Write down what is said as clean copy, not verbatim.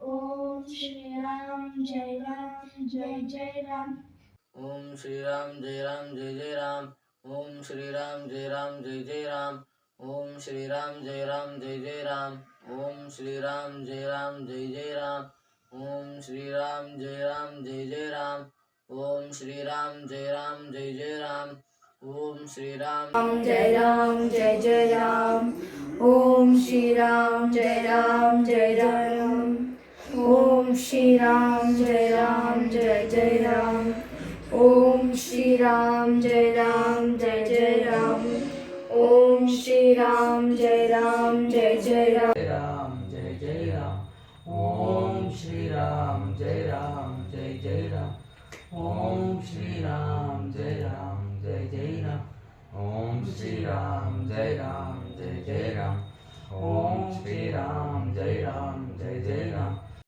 ओम श्री राम जय जय राम ओम श्री राम जय जय राम ओम श्री राम जय जय राम ओम श्री राम जय जय राम ओम श्री राम जय जय राम ओम श्री राम जय जय राम ओम श्री राम जय जय राम ओम श्री राम जय जय राम ओम श्री राम जय जय राम ओम श्री राम जय जय राम ओम श्री राम जय जय राम ओम श्री राम जय जय राम राम जय जय राम ओम श्री राम जय जय राम ओम श्री राम जय जय राम ओम श्री राम जय जय राम ओम श्री राम जय जय